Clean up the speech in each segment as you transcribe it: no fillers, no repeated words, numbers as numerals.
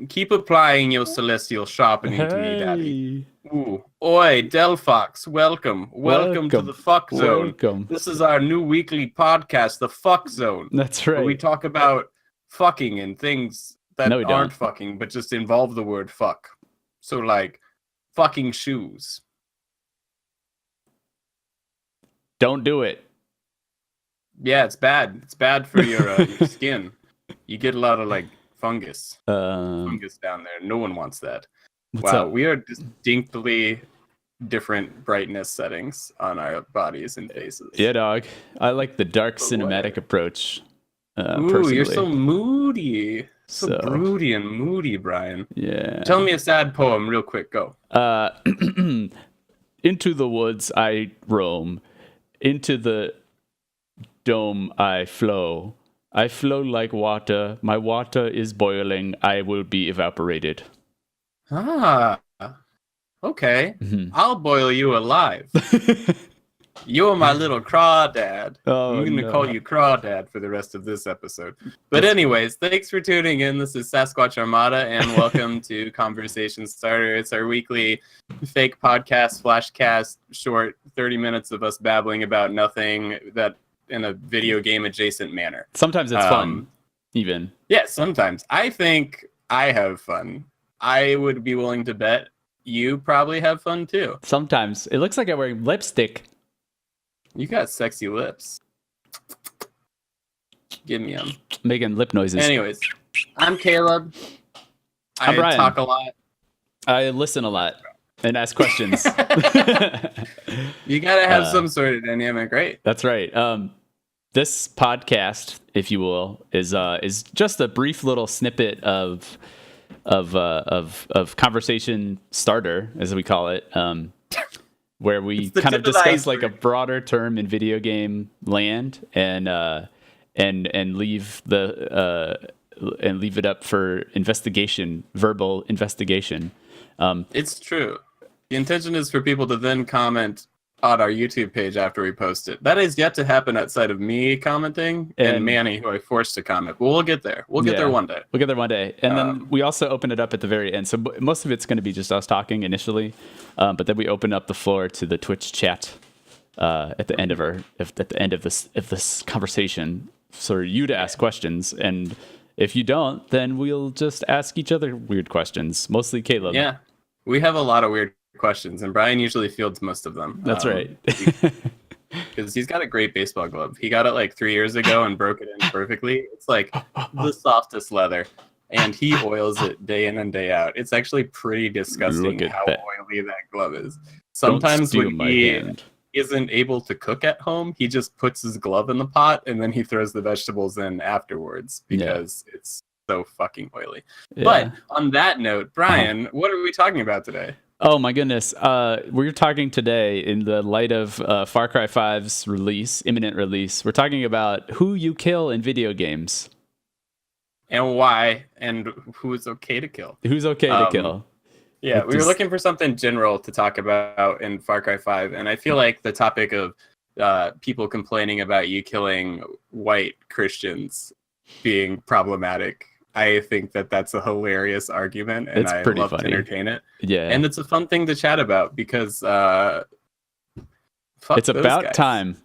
Keep applying your celestial sharpening to me, Daddy. Ooh. Oi, Delphox, welcome to the Fuck Zone. Welcome. This is our new weekly podcast, the Fuck Zone. That's right. Where we talk about fucking and things that aren't fucking, but just involve the word fuck. So, like, fucking shoes. Don't do it. Yeah, it's bad. It's bad for your skin. You get a lot of, like, fungus down there. No one wants that. Wow, we are distinctly different brightness settings on our bodies and faces. Yeah, dog. I like the dark cinematic approach. Ooh, personally. You're so moody. So broody and moody, Brian. Yeah. Tell me a sad poem real quick. Go. Into the woods I roam. Into the dome I flow. I flow like water. My water is boiling. I will be evaporated. Ah, okay. Mm-hmm. I'll boil you alive. You're my little crawdad. I'm going to call you Crawdad for the rest of this episode. But anyways, thanks for tuning in. This is Sasquatch Armada, and welcome to Conversation Starter. It's our weekly fake podcast, flashcast, short 30 minutes of us babbling about nothing that in a video game adjacent manner. Sometimes it's fun, even. Yeah, sometimes. I think I have fun. I would be willing to bet you probably have fun too. Sometimes. It looks like I'm wearing lipstick. You got sexy lips. Give me them. Making lip noises. Anyways, I'm Caleb. I'm Brian. Talk a lot. I listen a lot and ask questions. You gotta have some sort of dynamic, right? That's right. This podcast, if you will, is just a brief little snippet of conversation starter, as we call it, where we kind of discuss like a broader term in video game land and leave it up for investigation, verbal investigation. It's true. The intention is for people to then comment on our YouTube page after we post it. That is yet to happen outside of me commenting and Manny, who I forced to comment. But we'll get there. We'll get there one day. We'll get there one day. And then we also open it up at the very end. So most of it's going to be just us talking initially, but then we open up the floor to the Twitch chat at the end of this conversation for you to ask questions. And if you don't, then we'll just ask each other weird questions. Mostly Caleb. Yeah, we have a lot of weird questions, and Brian usually fields most of them. That's right. Because he's got a great baseball glove. He got it like 3 years ago and broke it in perfectly. It's like the softest leather, and he oils it day in and day out. It's actually pretty disgusting how oily that glove is. Sometimes when he isn't able to cook at home, he just puts his glove in the pot and then he throws the vegetables in afterwards because it's so fucking oily. Yeah. But on that note, Brian, what are we talking about today? Oh my goodness. We're talking today in the light of Far Cry 5's imminent release. We're talking about who you kill in video games. And why, and who's okay to kill. Who's okay to kill. Yeah, we were looking for something general to talk about in Far Cry 5, and I feel like the topic of people complaining about you killing white Christians being problematic, I think that's a hilarious argument, and I love to entertain it. Yeah, and it's a fun thing to chat about because it's about time.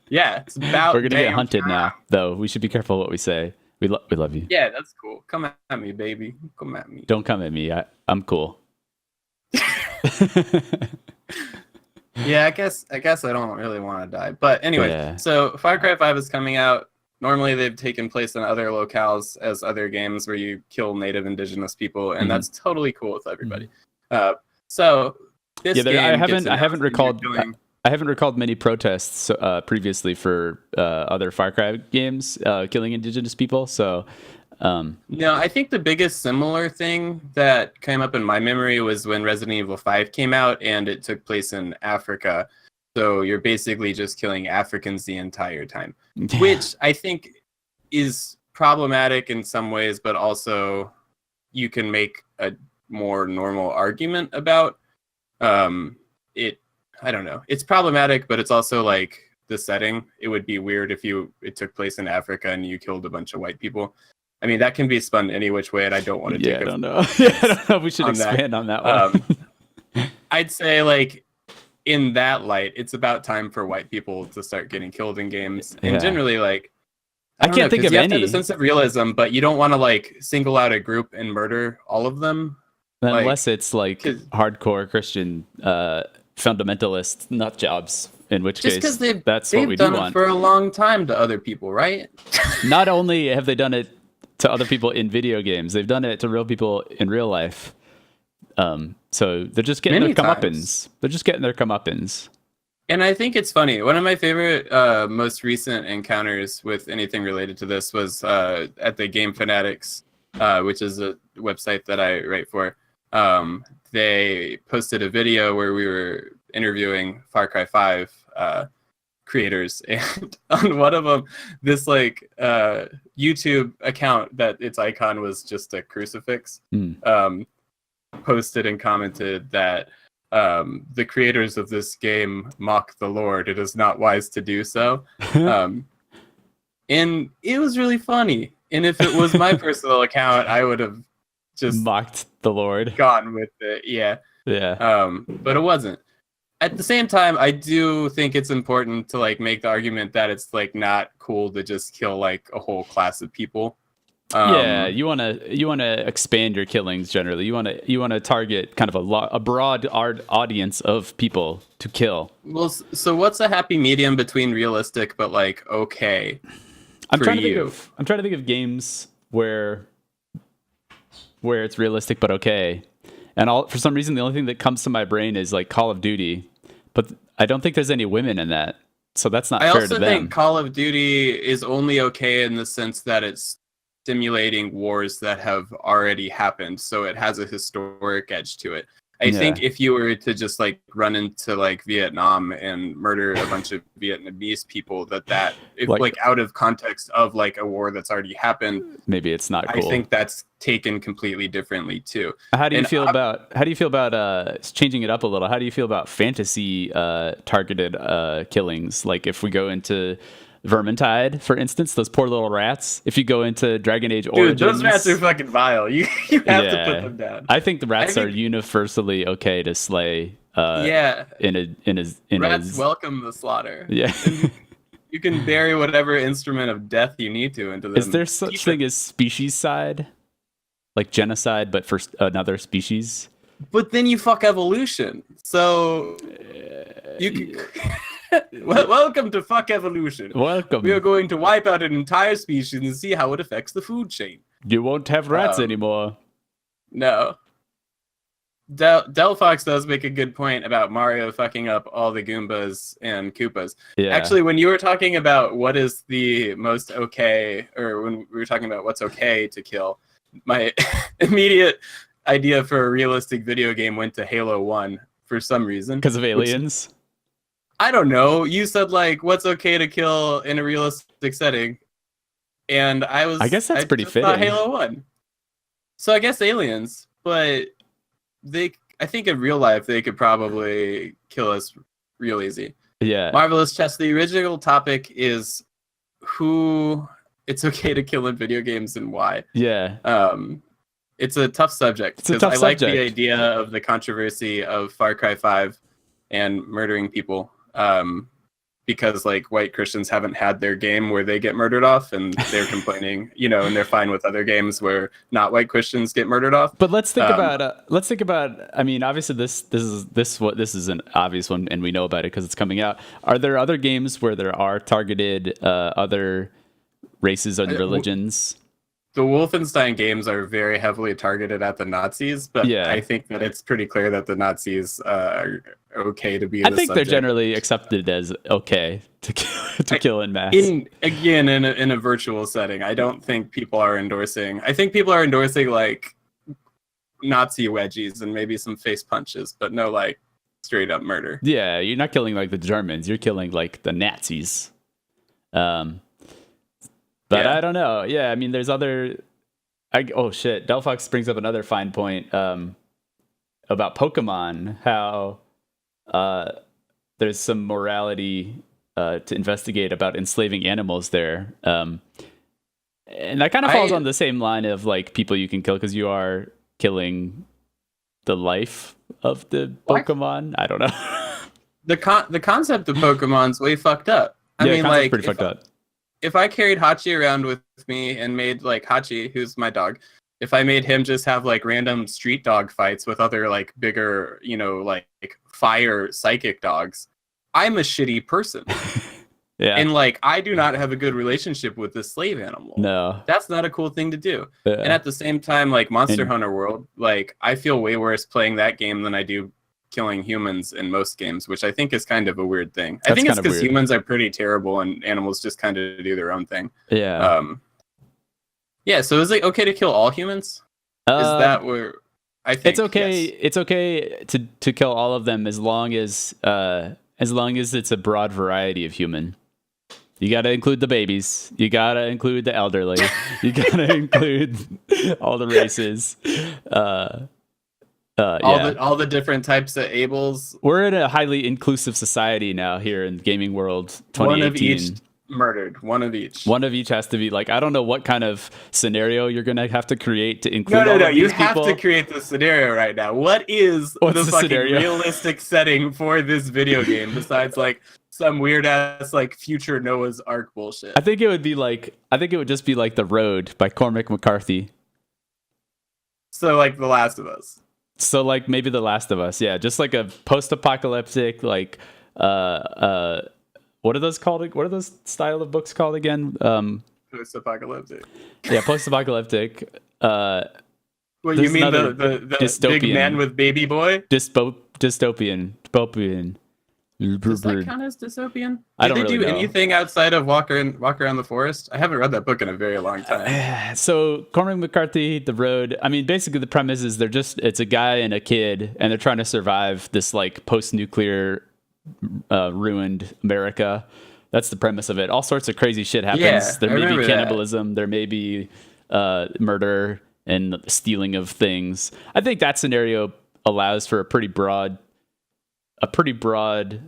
Yeah, it's about. We're gonna get hunted now, though. We should be careful what we say. We love you. Yeah, that's cool. Come at me, baby. Come at me. Don't come at me. I'm cool. Yeah, I guess I don't really want to die. But anyway, So Far Cry 5 is coming out. Normally they've taken place in other locales as other games where you kill native indigenous people, and that's totally cool with everybody. So this game I haven't recalled many protests previously for other Far Cry games killing indigenous people. So, no, I think the biggest similar thing that came up in my memory was when Resident Evil 5 came out, and it took place in Africa. So you're basically just killing Africans the entire time, which I think is problematic in some ways, but also you can make a more normal argument about it. I don't know. It's problematic, but it's also like the setting. It would be weird if it took place in Africa and you killed a bunch of white people. I mean, that can be spun any which way, and I don't want to take I don't know. I don't know if we should expand on that one. I'd say, like, in that light, it's about time for white people to start getting killed in games. And generally, like, I can't think of you any. have to have a sense of realism, but you don't want to, like, single out a group and murder all of them. Unless it's, like, hardcore Christian fundamentalist nut jobs, in which case that's what we do want. They've done it for a long time to other people, right? Not only have they done it to other people in video games, they've done it to real people in real life. So they're just getting their comeuppance. They're just getting their comeuppance. And I think it's funny. One of my favorite, most recent encounters with anything related to this was at the Game Fanatics, which is a website that I write for. They posted a video where we were interviewing Far Cry 5 creators, and on one of them, this like YouTube account that its icon was just a crucifix, posted and commented that the creators of this game mock the Lord. It is not wise to do so. And it was really funny. And if it was my personal account, I would have just mocked the Lord, gone with it. Yeah. But it wasn't. At the same time, I do think it's important to like make the argument that it's like not cool to just kill like a whole class of people. You want to expand your killings generally. You want to target kind of a broad audience of people to kill. Well, so what's a happy medium between realistic but like okay? I'm trying to think of games where it's realistic but okay. And for some reason, the only thing that comes to my brain is like Call of Duty, but I don't think there's any women in that, so that's not fair to them. I also think Call of Duty is only okay in the sense that it's simulating wars that have already happened, so it has a historic edge to it. I think if you were to just like run into like Vietnam and murder a bunch of Vietnamese people, that if like out of context of like a war that's already happened, maybe it's not cool. I think that's taken completely differently too. How do you feel about changing it up a little? How do you feel about fantasy targeted killings? Like if we go into Vermintide, for instance, those poor little rats. If you go into Dragon Age Origins, those rats are fucking vile. You have to put them down. I think the rats are universally okay to slay. Rats welcome the slaughter. Yeah, you can bury whatever instrument of death you need to into them. Is there such thing as specieside, like genocide, but for another species? But then you fuck evolution. So you can. Welcome to Fuck Evolution. Welcome. We are going to wipe out an entire species and see how it affects the food chain. You won't have rats anymore. No. Delphox does make a good point about Mario fucking up all the Goombas and Koopas. Yeah. Actually, when you were talking about what is the most okay, or when we were talking about what's okay to kill, my immediate idea for a realistic video game went to Halo 1 for some reason. Because of aliens? I don't know. You said like, what's okay to kill in a realistic setting, and I guess that's pretty fitting. Halo 1. So I guess aliens, but I think in real life they could probably kill us real easy. Yeah. Marvelous Chess. The original topic is who it's okay to kill in video games and why. Yeah. It's a tough subject because I like the idea of the controversy of Far Cry 5 and murdering people. Because like white Christians haven't had their game where they get murdered off, and they're complaining, and they're fine with other games where not white Christians get murdered off. But let's think about. I mean, obviously this is an obvious one, and we know about it because it's coming out. Are there other games where there are targeted other races and religions? The Wolfenstein games are very heavily targeted at the Nazis, but I think that it's pretty clear that the Nazis are okay to be. I think they're generally accepted as okay to kill en masse. In a virtual setting, I don't think people are endorsing. I think people are endorsing like Nazi wedgies and maybe some face punches, but no like straight up murder. Yeah, you're not killing like the Germans. You're killing like the Nazis. But I don't know. Yeah, I mean, there's other. Oh shit! Delphox brings up another fine point about Pokemon. How there's some morality to investigate about enslaving animals there. And that kind of falls on the same line of like people you can kill because you are killing the life of the Pokemon. I don't know. The concept of Pokemon's way fucked up. I mean, like, pretty fucked up. If I carried Hachi around with me and made like Hachi, who's my dog, if I made him just have like random street dog fights with other like bigger, you know, like fire psychic dogs, I'm a shitty person. Yeah. And like, I do not have a good relationship with this slave animal. No. That's not a cool thing to do. Yeah. And at the same time, like Monster Hunter World, like I feel way worse playing that game than I do killing humans in most games, which I think is kind of a weird thing. I think it's because humans are pretty terrible and animals just kind of do their own thing. Yeah. Yeah, so is it okay to kill all humans? Is that where I think it's okay? Yes. It's okay to kill all of them as long as it's a broad variety of human. You got to include the babies. You got to include the elderly. You got to include all the races. All the different types of ables. We're in a highly inclusive society now here in gaming world 2018. One of each murdered. One of each. One of each has to be like, I don't know what kind of scenario you're going to have to create to include all of these you people. have to create the scenario right now. What's the fucking scenario? Realistic setting for this video game besides like some weird ass like future Noah's Ark bullshit? I think it would just be like The Road by Cormac McCarthy. So like The Last of Us. So like maybe The Last of Us, yeah, just like a post-apocalyptic, like what are those called? What are those style of books called again? Post-apocalyptic. Yeah, post-apocalyptic. What you mean the big man with baby boy? Dystopian. Does that count as dystopian? I don't Did they really do know. anything outside of walk around the forest? I haven't read that book in a very long time. So Cormac McCarthy, The Road. I mean, basically the premise is it's a guy and a kid, and they're trying to survive this like post-nuclear ruined America. That's the premise of it. All sorts of crazy shit happens. Yeah, there may be cannibalism. There may be murder and stealing of things. I think that scenario allows for a pretty broad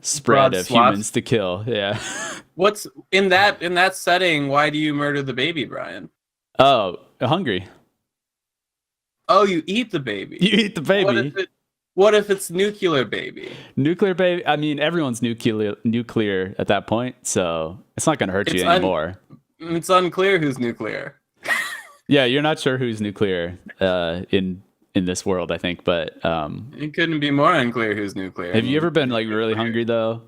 spread of humans to kill. Yeah. What's in that setting? Why do you murder the baby, Brian? Oh, hungry. Oh, you eat the baby. You eat the baby. What if it's nuclear baby? Nuclear baby. I mean, everyone's nuclear at that point, so it's not going to hurt you anymore. It's unclear who's nuclear. Yeah, you're not sure who's nuclear in this world, I think, but it couldn't be more unclear who's nuclear. Have you ever been like really hungry though?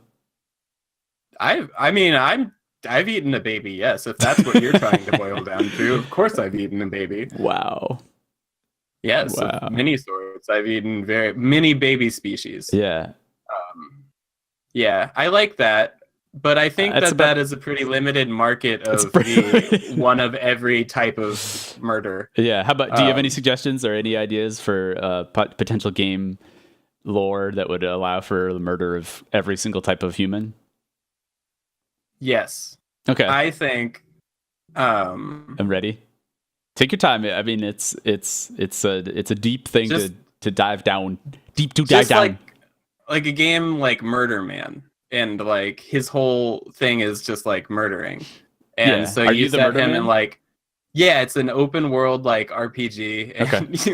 I've eaten a baby, yes, if that's what you're trying to boil down to. Of course I've eaten a baby. Wow. Yes, wow. Of many sorts. I've eaten many baby species. Yeah. Yeah, I like that. But I think that is a pretty limited market of one of every type of murder. Yeah. How about, do you have any suggestions or any ideas for potential game lore that would allow for the murder of every single type of human? Yes. Okay. I think. I'm ready. Take your time. I mean, it's a deep thing to dive down. Dive down. Like a game like Murder Man. And like his whole thing is just like murdering, and so you set him in like, yeah, it's an open world like RPG, and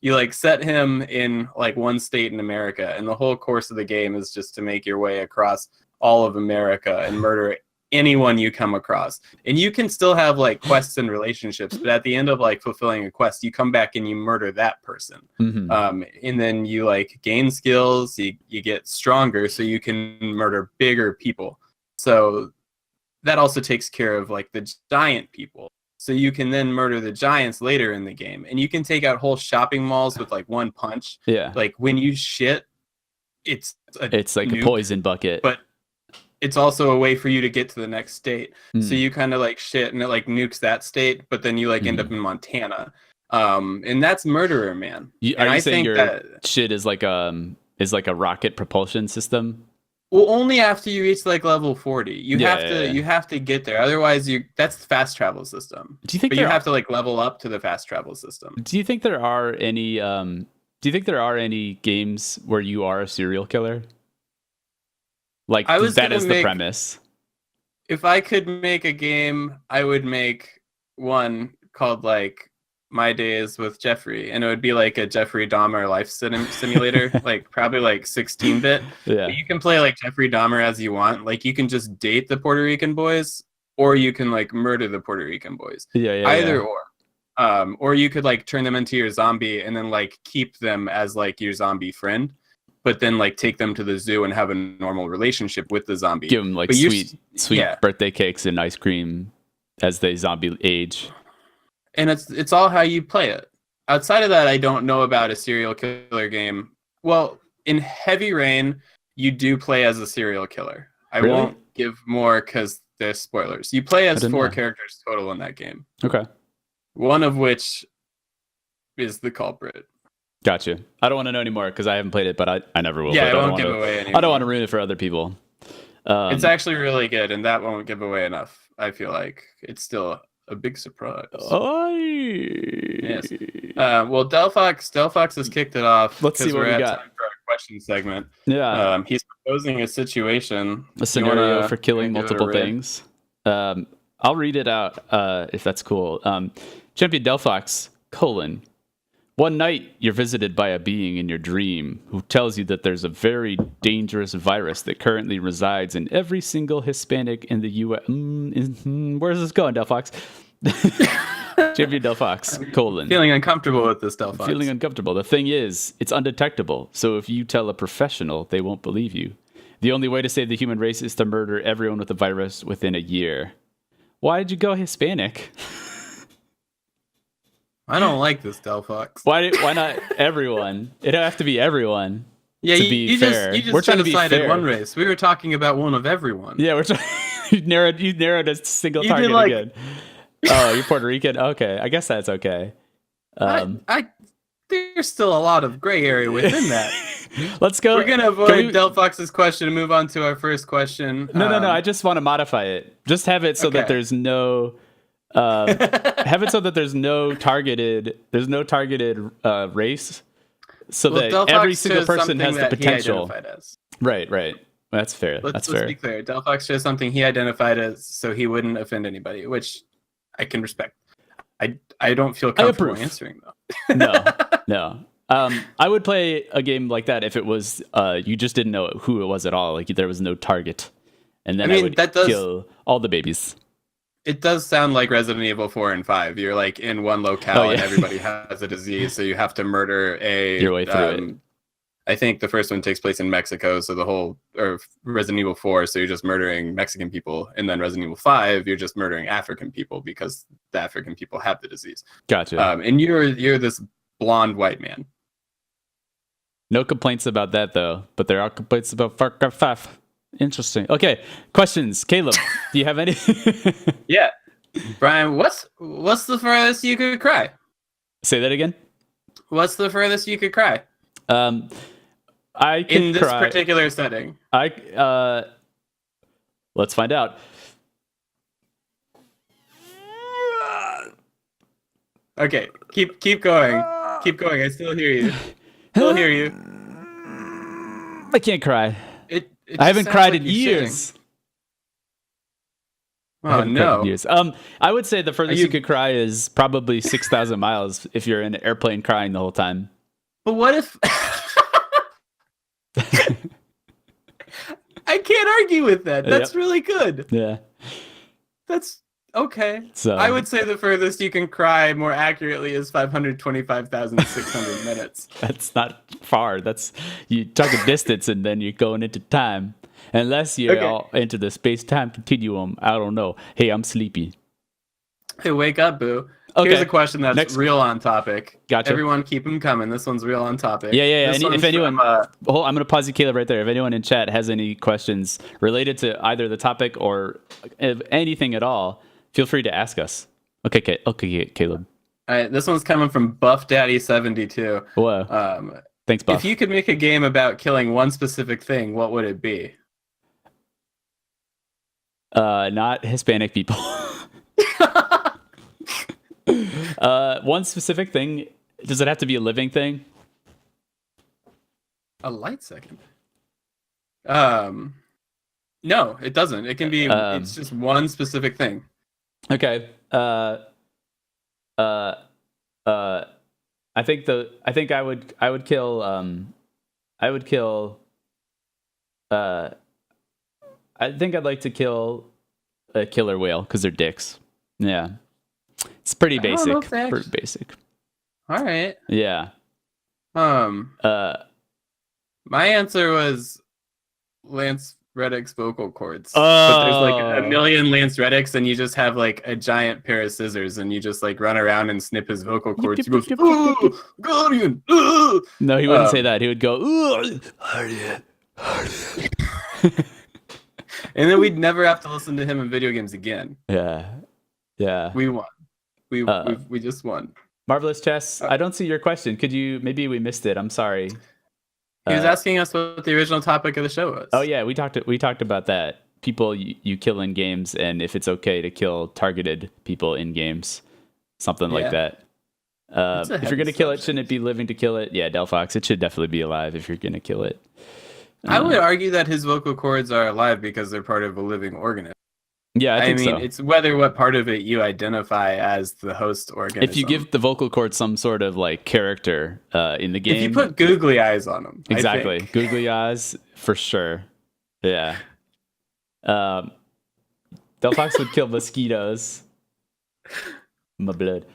you set him in like one state in America, and the whole course of the game is just to make your way across all of America and murder anyone you come across. And you can still have like quests and relationships, but at the end of like fulfilling a quest, you come back and you murder that person. Mm-hmm. And then you like gain skills, you get stronger, so you can murder bigger people. So that also takes care of like the giant people. So you can then murder the giants later in the game, and you can take out whole shopping malls with like one punch. Yeah. Like when you shit, it's like nuke, a poison bucket. But it's also a way for you to get to the next state. So you kind of like shit and it like nukes that state, but then you like end up in Montana. And that's Murderer Man. Are you saying your shit is like a rocket propulsion system? Well, only after you reach like level 40. You have to get there. Otherwise that's the fast travel system. Do you think you have to like level up to the fast travel system? Do you think there are any games where you are a serial killer? Like that is the premise. if I could make a game, I would make one called like My Days with Jeffrey, and it would be like a Jeffrey Dahmer life simulator, like probably like 16-bit. Yeah. But you can play like Jeffrey Dahmer as you want. Like you can just date the Puerto Rican boys, or you can like murder the Puerto Rican boys. Yeah. Either or. Or you could like turn them into your zombie and then like keep them as like your zombie friend, but then like take them to the zoo and have a normal relationship with the zombie. Give them like sweet birthday cakes and ice cream as they zombie age. And it's all how you play it. Outside of that, I don't know about a serial killer game. Well, in Heavy Rain, you do play as a serial killer. I won't give more because there's spoilers. You play as 4 characters total in that game. Okay. One of which is the culprit. Gotcha. I don't want to know anymore because I haven't played it, but I never will. Yeah, I won't give away anymore. I don't want to ruin it for other people. It's actually really good, and that won't give away enough. I feel like it's still a big surprise. Yes. Well, Delphox has kicked it off. Let's see what we got. Time for our question segment. Yeah. He's proposing a situation. A scenario for killing multiple things. I'll read it out if that's cool. Champion Delphox, : one night you're visited by a being in your dream who tells you that there's a very dangerous virus that currently resides in every single Hispanic in the U.S. Where's this going, Delphox? Champion Delphox, : feeling uncomfortable with this, Delphox. Feeling uncomfortable. The thing is, it's undetectable. So if you tell a professional, they won't believe you. The only way to save the human race is to murder everyone with the virus within a year. Why did you go Hispanic? I don't like this, Delphox. Why not everyone? It'd have to be everyone. Yeah, to be fair. You just we're trying to be fair. One race. We were talking about one of everyone. Yeah, we're trying. you narrowed a single target again. Oh, you're Puerto Rican. Okay, I guess that's okay. There's still a lot of gray area within that. Let's go. We're gonna avoid Delphox's question and move on to our first question. No. I just want to modify it. Just have it so that there's no. Have it so that there's no targeted race, so that Delphox every single person has the potential. Right. That's fair. Let's be clear. Delphox chose something he identified as, so he wouldn't offend anybody, which I can respect. I don't feel comfortable answering though. No. I would play a game like that if it was you just didn't know who it was at all. Like there was no target, and then I would kill all the babies. It does sound like Resident Evil 4 and 5. You're like in one locale and everybody has a disease, so you have to murder your way through it. I think the first one takes place in Mexico, so or Resident Evil 4, so you're just murdering Mexican people, and then Resident Evil 5, you're just murdering African people because the African people have the disease. Gotcha. And you're this blonde white man. No complaints about that though, but there are complaints about Far Cry 5. Interesting. Okay, questions. Caleb, do you have any? Yeah, Brian, what's the furthest you could cry? Say that again. What's the furthest you could cry? I can in this cry. Particular setting. Let's find out. Okay, keep going. Keep going. I still hear you. I can't cry. I haven't cried in years. Oh no! I would say the furthest you could cry is probably 6,000 miles if you're in an airplane crying the whole time. But what if? I can't argue with that. That's really good. Yeah. That's okay. So I would say the furthest you can cry more accurately is 525,600 minutes. That's not far. That's you talk a distance and then you're going into time. Unless you're all into the space-time continuum. I don't know. Hey, I'm sleepy. Hey, wake up, boo. Okay. Here's a question that's real on topic. Gotcha. Everyone keep them coming. This one's real on topic. Yeah. If anyone, I'm going to pause you, Caleb, right there. If anyone in chat has any questions related to either the topic or anything at all, feel free to ask us. Okay, Caleb. All right, this one's coming from Buff Daddy 72. Whoa. Thanks, Buff. If you could make a game about killing one specific thing, what would it be? Not Hispanic people. One specific thing. Does it have to be a living thing? A light second. No, it doesn't. It can be. It's just one specific thing. Okay. Uh, I think I would kill I would kill I think I'd like to kill a killer whale because they're dicks. Yeah. It's pretty basic. Pretty basic. All right. Yeah. My answer was Lance Reddick's vocal cords. But there's like a million Lance Reddicks, and you just have like a giant pair of scissors, and you just like run around and snip his vocal cords. He goes, "Ooh, Guardian!" Ooh. No, he wouldn't say that. He would go, "Ooh." And then we'd never have to listen to him in video games again. Yeah. Yeah. We won. We just won. Marvelous Chess, I don't see your question. Could you, maybe we missed it. I'm sorry. He was asking us what the original topic of the show was. Oh yeah, we talked about that. People you kill in games, and if it's okay to kill targeted people in games, something like that. If you're gonna kill it, shouldn't it be living to kill it? Yeah, Delphox, it should definitely be alive if you're gonna kill it. I would argue that his vocal cords are alive because they're part of a living organism. Yeah, I think so. It's whether what part of it you identify as the host organism. If you give the vocal cords some sort of like character in the game, if you put googly eyes on them, exactly, googly eyes for sure. Yeah, Delphox would kill mosquitoes. My blood.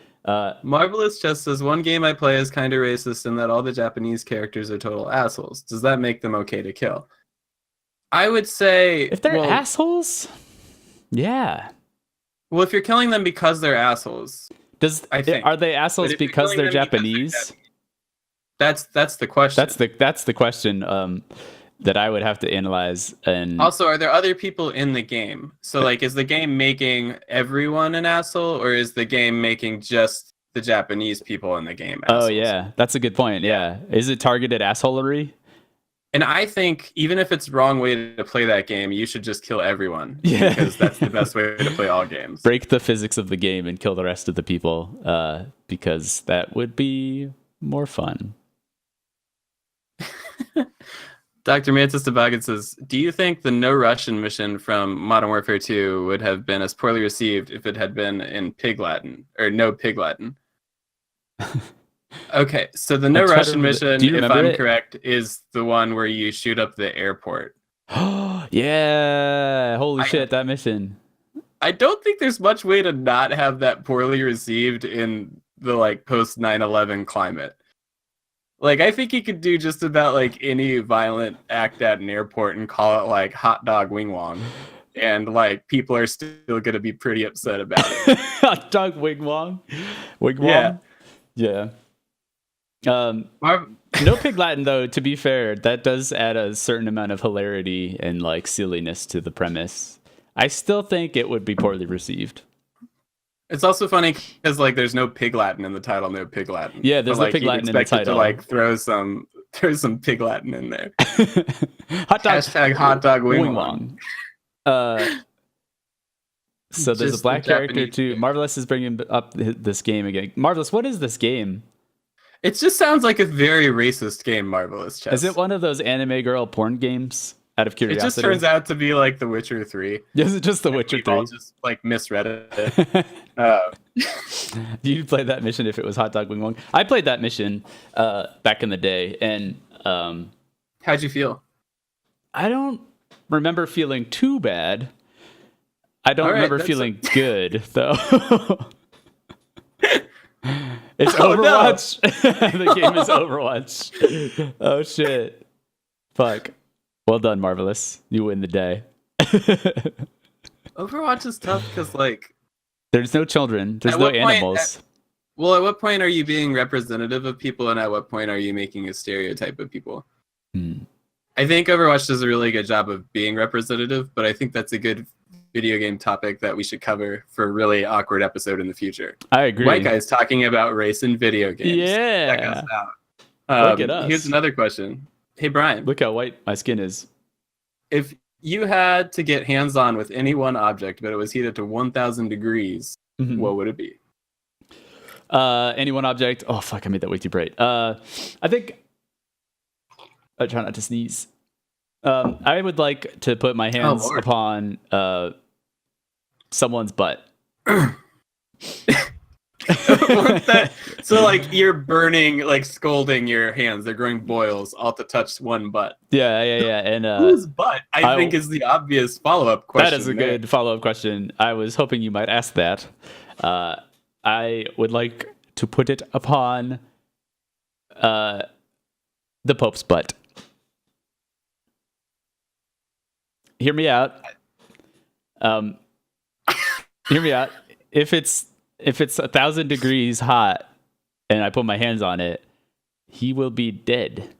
Marvelous Chess says, one game I play is kind of racist in that all the Japanese characters are total assholes. Does that make them okay to kill? I would say if they're assholes. Yeah. Well, if you're killing them because they're assholes, are they assholes because they're Japanese? That's the question. That's the question that I would have to analyze. And also, are there other people in the game? So, like, is the game making everyone an asshole, or is the game making just the Japanese people in the game assholes? Oh yeah, that's a good point. Yeah, is it targeted assholery? And I think even if it's the wrong way to play that game, you should just kill everyone. Yeah. Because that's the best way to play all games. Break the physics of the game and kill the rest of the people, because that would be more fun. Dr. Mantis Toboggan says, do you think the No Russian mission from Modern Warfare 2 would have been as poorly received if it had been in Pig Latin, or no Pig Latin? Okay, so the No Russian mission, if I'm correct, is the one where you shoot up the airport. Yeah, holy shit, that mission. I don't think there's much way to not have that poorly received in the like post 9/11 climate. Like, I think you could do just about like any violent act at an airport and call it like hot dog wing wong, and like people are still gonna be pretty upset about it. Hot dog wing wong, wing wong. Yeah. No Pig Latin, though, to be fair, that does add a certain amount of hilarity and like silliness to the premise. I still think it would be poorly received. It's also funny because like there's no Pig Latin in the title, no Pig Latin. Yeah, there's no Pig Latin in the title. To like throw some Pig Latin in there. Hot dog. Hashtag hot dog wing wong. So there's a black character too. Marvelous is bringing up this game again. Marvelous, what is this game? It just sounds like a very racist game, Marvelous Chess. Is it one of those anime girl porn games? Out of curiosity, it just turns out to be like The Witcher 3. Is it just The Witcher 3? All just like misread it. You'd play that mission if it was Hot Dog Wing Wong. I played that mission back in the day, and how'd you feel? I don't remember feeling too bad. I don't remember feeling good though. It's Overwatch. No. The game is Overwatch. Oh shit! Fuck. Well done, Marvelous. You win the day. Overwatch is tough because like there's no children. There's no animals. At what point are you being representative of people, and at what point are you making a stereotype of people? I think Overwatch does a really good job of being representative, but I think that's a good video game topic that we should cover for a really awkward episode in the future. I agree. White guys talking about race in video games. Yeah. Check us out. Look at us. Here's another question. Hey, Brian. Look how white my skin is. If you had to get hands-on with any one object, but it was heated to 1,000 degrees, what would it be? Any one object? Oh, fuck, I made that way too bright. I think... I try not to sneeze. I would like to put my hands Lord. upon someone's butt. So like you're burning, like scalding your hands. They're growing boils all to touch one butt. Yeah. And Whose butt? I think is the obvious follow-up question. that is a good follow-up question. I was hoping you might ask that. I would like to put it upon the Pope's butt. Hear me out. Hear me out. If it's 1,000 degrees hot and I put my hands on it, he will be dead.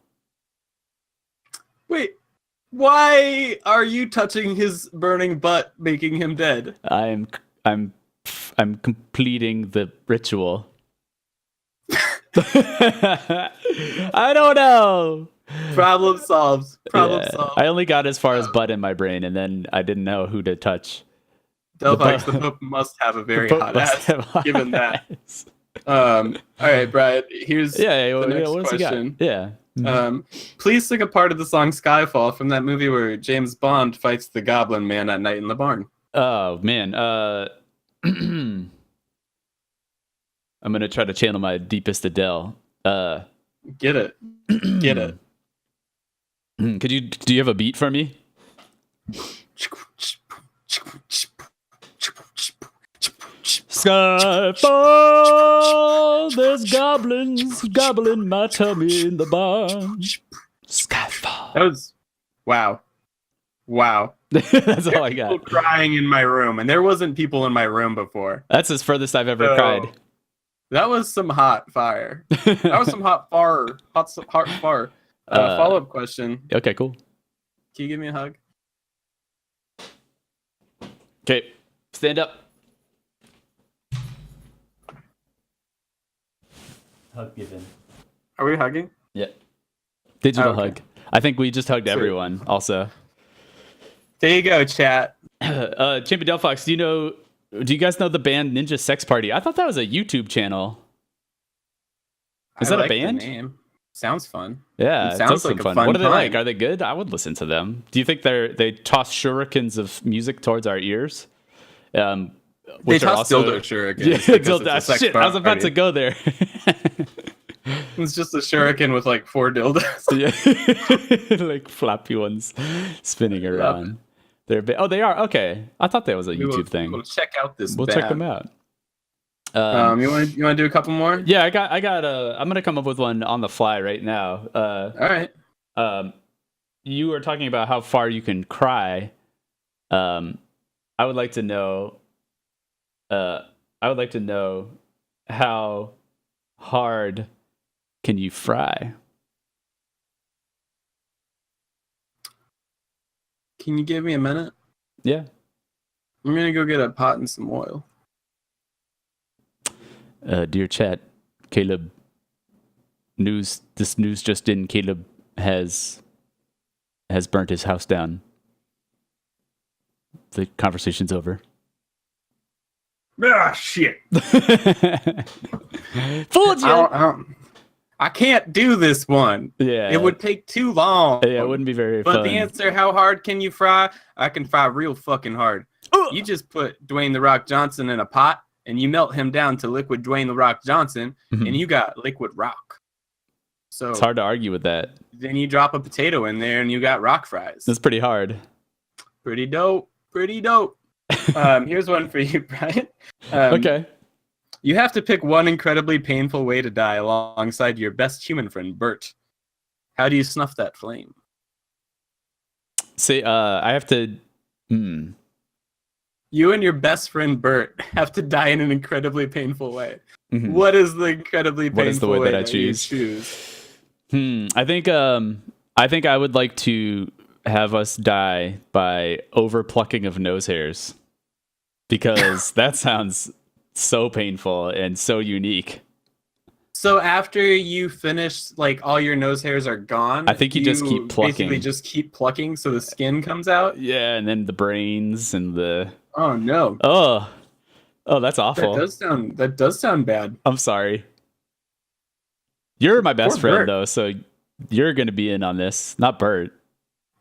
Wait, why are you touching his burning butt, making him dead? I'm completing the ritual. I don't know. Problem solved. Problem Yeah. solved. I only got as far as butt in my brain, and then I didn't know who to touch. Delphox, the Pope must have a very hot ass, given that. Ass. All right, Brad, here's the next what else you got? question. Yeah. Please sing a part of the song Skyfall from that movie where James Bond fights the Goblin Man at night in the barn. Oh, man. I'm going to try to channel my deepest Adele. Get it. Get it. Do you have a beat for me? Skyfall, there's goblins gobbling my tummy in the barn. Skyfall. That was wow. That's all I got. People crying in my room, and there wasn't people in my room before. That's as furthest I've ever cried. That was some hot fire. That was some hot fire. Hot fire. Follow-up question. Okay, cool. Can you give me a hug? Okay, stand up. Hug given. Are we hugging? Yeah. Digital okay. hug. I think we just hugged everyone also. There you go, chat. Champion Delphox, do you guys know the band Ninja Sex Party? I thought that was a YouTube channel. Is that a band? The name. Sounds fun. Yeah, it sounds like a fun What are they time. like? Are they good? I would listen to them. Do you think they toss shurikens of music towards our ears? They toss dildo shurikens. Yeah, dildo. Shit, I was about to go there. It's just a shuriken with like 4 dildos. Yeah, like floppy ones spinning around. They're they are okay. I thought that was a YouTube thing. We'll check out this. We'll check them out. You want to do a couple more? Yeah, I got. I'm gonna come up with one on the fly right now. All right. You were talking about how far you can cry. I would like to know. How hard can you fry? Can you give me a minute? Yeah. I'm gonna go get a pot and some oil. Dear chat, Caleb. This news just in. Caleb has burnt his house down. The conversation's over. Ah, shit. Fooled you. I can't do this one. Yeah. It would take too long. Yeah, it wouldn't be very fun. But the answer, how hard can you fry? I can fry real fucking hard. You just put Dwayne The Rock Johnson in a pot, and you melt him down to liquid Dwayne The Rock Johnson, and you got liquid rock. So it's hard to argue with that. Then you drop a potato in there, and you got rock fries. That's pretty hard. Pretty dope. Here's one for you, Brian. Okay. You have to pick one incredibly painful way to die alongside your best human friend, Bert. How do you snuff that flame? See, I have to... You and your best friend, Bert, have to die in an incredibly painful way. Mm-hmm. What is the incredibly painful What is the way that I choose? I think I would like to have us die by over-plucking of nose hairs. Because that sounds so painful and so unique. So after you finish, like, all your nose hairs are gone, I think you just keep plucking. Basically just keep plucking so the skin comes out? Yeah, and then the brains and the... Oh, no. Oh, that's awful. That does sound bad. I'm sorry. You're my best Poor friend, Bert. though, so you're going to be in on this, not Bert.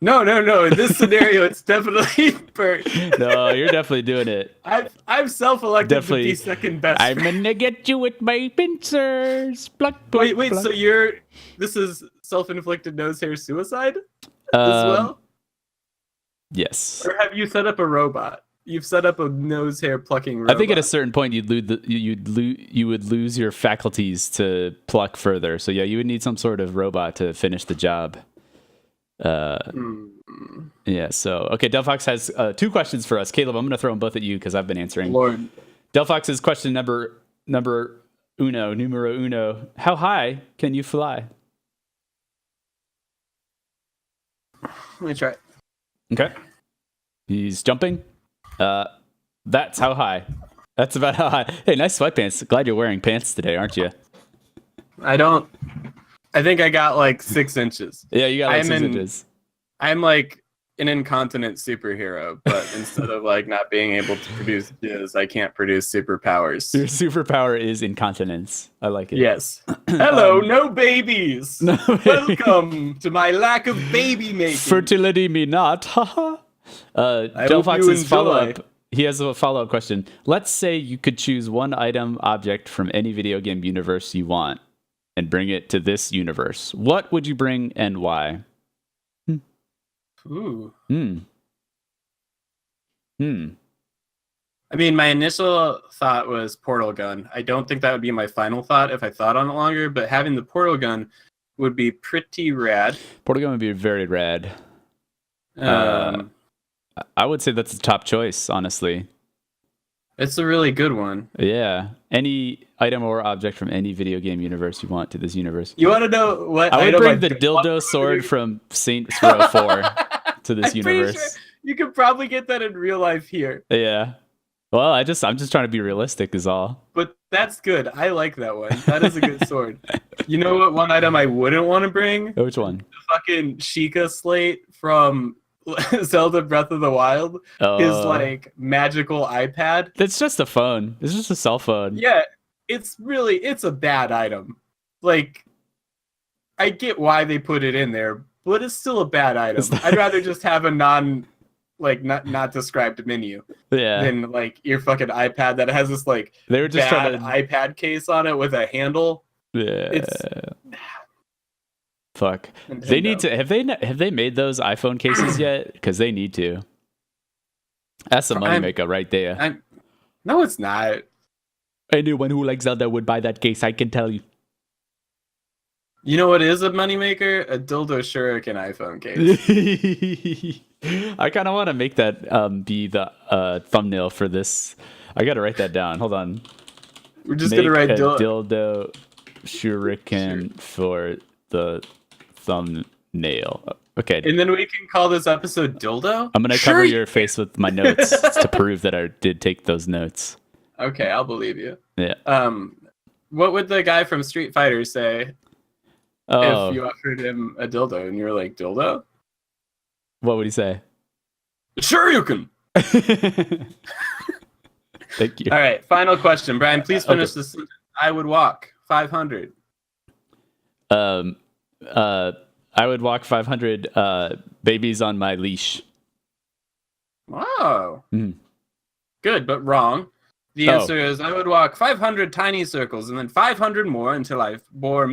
No. In this scenario, it's definitely Bert. No, you're definitely doing it. I've self-elected Definitely. to be second best. I'm gonna get you with my pincers. Pluck, pluck, Wait. pluck. So this is self-inflicted nose hair suicide as well, Yes. or have you set up a robot? You've set up a nose hair plucking robot. I think at a certain point you would lose your faculties to pluck further. So yeah, you would need some sort of robot to finish the job. Yeah. So okay, Delphox has 2 questions for us. Caleb, I'm going to throw them both at you because I've been answering. Lord. Delphox's question numero uno. How high can you fly? Let me try. Okay. He's jumping. That's how high. That's about how high. Hey, nice sweatpants. Glad you're wearing pants today, aren't you? I think I got like 6 inches. Yeah, you got like 6 inches. I'm like an incontinent superhero, but instead of like not being able to produce jizz, I can't produce superpowers. Your superpower is incontinence. I like it. Yes. Hello, no babies. No Welcome to my lack of baby making. Fertility me not. Haha. Delphox's follow-up. He has a follow-up question. Let's say you could choose one item object from any video game universe you want and bring it to this universe. What would you bring and why? Ooh. I mean, my initial thought was portal gun. I don't think that would be my final thought if I thought on it longer, but having the portal gun would be pretty rad. Portal gun would be very rad. I would say that's the top choice, honestly. It's a really good one. Yeah. Any item or object from any video game universe you want to this universe. You want to know what I would item bring the dildo sword from Saints Row 4 to this universe. Sure you could probably get that in real life here. Yeah. Well, I'm just trying to be realistic is all. But that's good. I like that one. That is a good sword. You know what one item I wouldn't want to bring? Which one? The fucking Sheikah slate from Zelda Breath of the Wild. His like magical iPad. It's just a phone. It's just a cell phone. Yeah, it's a bad item. Like, I get why they put it in there, but it's still a bad item. I'd rather just have a not described menu than like your fucking iPad that has this like they were just bad trying to... iPad case on it with a handle. Yeah. It's fuck. Nintendo. They need to have they made those iPhone cases yet? Because they need to. That's a moneymaker right there. No, it's not. Anyone who likes Zelda would buy that case, I can tell you. You know what is a moneymaker? A dildo shuriken iPhone case. I kind of want to make that be the thumbnail for this. I got to write that down. Hold on. We're just going to write dildo shuriken for the thumbnail. Okay. And then we can call this episode Dildo? I'm going to cover your face with my notes to prove that I did take those notes. Okay, I'll believe you. Yeah. What would the guy from Street Fighter say if you offered him a dildo and you were like, dildo? What would he say? Sure you can. Thank you. All right, final question. Brian, please finish this. I would walk 500. I would walk 500 babies on my leash. Wow. Good, but wrong. The answer is I would walk 500 tiny circles and then 500 more until I bore a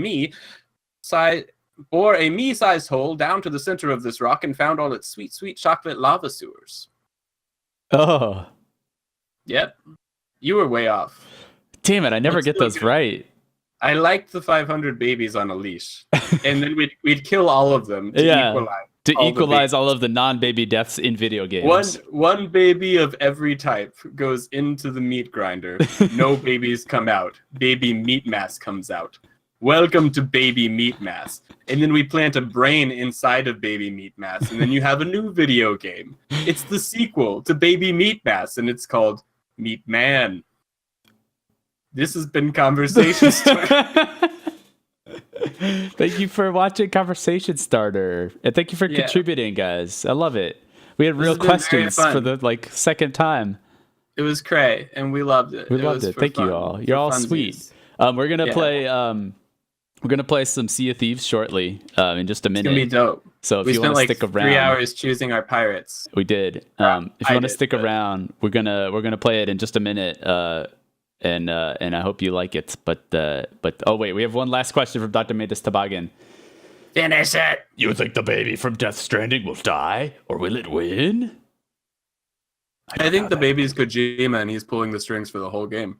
me-sized hole down to the center of this rock and found all its sweet, sweet chocolate lava sewers. Oh. Yep. You were way off. Damn it, I never get those right. I liked the 500 babies on a leash. And then we'd kill all of them to equalize all of the non-baby deaths in video games. One baby of every type goes into the meat grinder. No babies come out. Baby meat mass comes out. Welcome to baby meat mass. And then we plant a brain inside of baby meat mass. And then you have a new video game. It's the sequel to baby meat mass. And it's called Meat Man. This has been Conversation Starter. Thank you for watching Conversation Starter. And thank you for contributing, guys. I love it. We had real questions for the second time. It was cray, and we loved it. We loved it. Thank you all. You're all sweet. We're gonna play some Sea of Thieves shortly in just a minute. It's gonna be dope. So if We you spent want to like stick 3 around, hours choosing our pirates. we did. If I you want to did, stick but- around, we're gonna play it in just a minute. And I hope you like it. But oh wait, we have one last question from Dr. Matus Toboggan. Finish it. You think the baby from Death Stranding will die, or will it win? I think the baby's Kojima, and he's pulling the strings for the whole game.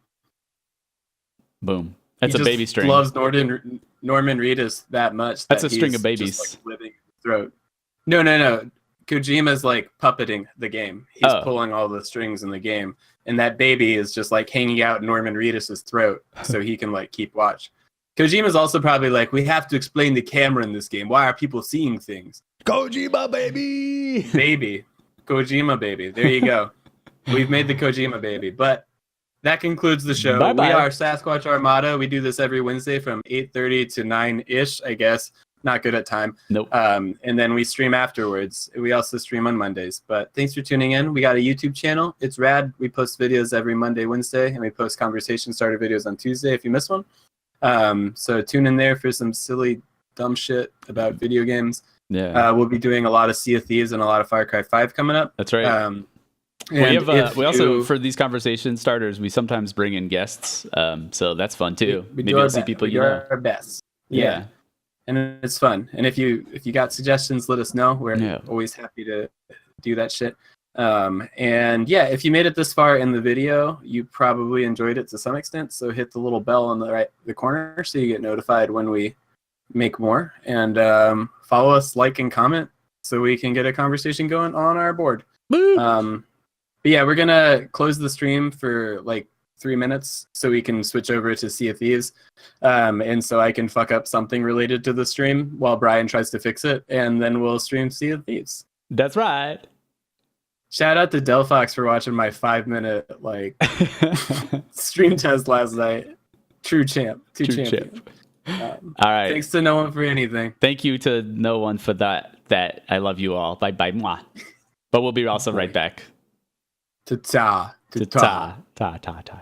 Boom. That's He a just baby string. Loves Norman Reedus that much. That's that a string he's of babies. Just, like, living in his throat. No. Kojima's like puppeting the game. He's pulling all the strings in the game, and that baby is just like hanging out Norman Reedus's throat, so he can like keep watch. Kojima's also probably like, we have to explain the camera in this game. Why are people seeing things? Kojima baby. Baby, Kojima baby. There you go. We've made the Kojima baby. But that concludes the show. Bye-bye. We are Sasquatch Armada. We do this every Wednesday from 8:30 to 9-ish, I guess. Not good at time. Nope. And then we stream afterwards. We also stream on Mondays. But thanks for tuning in. We got a YouTube channel. It's rad. We post videos every Monday, Wednesday, and we post conversation starter videos on Tuesday if you miss one. So tune in there for some silly, dumb shit about video games. Yeah. We'll be doing a lot of Sea of Thieves and a lot of Far Cry 5 coming up. That's right. We also, for these conversation starters, we sometimes bring in guests. So that's fun too. We Maybe do our we'll see best. people We you do know. our best. Yeah. And it's fun. And if you got suggestions, let us know. We're always happy to do that shit. And yeah, if you made it this far in the video, you probably enjoyed it to some extent. So hit the little bell on the corner so you get notified when we make more. And follow us, like, and comment so we can get a conversation going on our board. But yeah, we're gonna close the stream for like 3 minutes so we can switch over to Sea of Thieves. And so I can fuck up something related to the stream while Brian tries to fix it, and then we'll stream Sea of Thieves. That's right. Shout out to Delphox for watching my 5-minute like stream test last night. True champ. True champion. All right. Thanks to no one for anything. Thank you to no one for that. I love you all. Bye bye. Mwah. But we'll be also right back. Ta-ta. Ta ta ta ta ta.